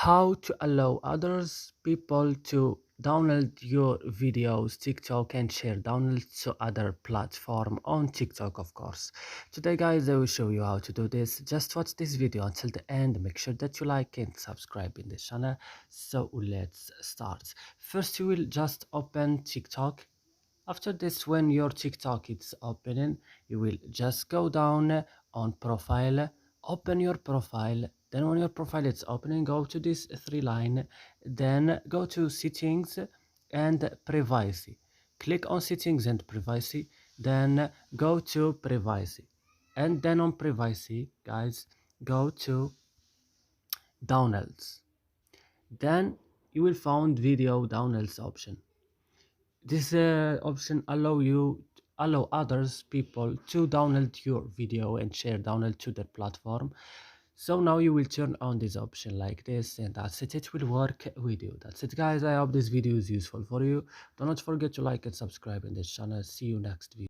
how to allow others people to download your videos TikTok and share downloads to other platform on TikTok, of course. Today guys, I will show you how to do this. Just watch this video until the end. Make sure that you like and subscribe in the channel. So let's start. First, you will just open TikTok. After this, when your TikTok is opening, you will just go down on profile, open your profile. Then when your profile is opening, go to this three line, then go to settings and privacy. Click on settings and privacy, then go to privacy. And then on privacy, guys, go to downloads. Then you will find video downloads option. This option allow others people to download your video and share download to their platform. So now you will turn on this option like this, and that's it. It will work with you. That's it guys. I hope this video is useful for you. Do not forget to like and subscribe in this channel. See you next video.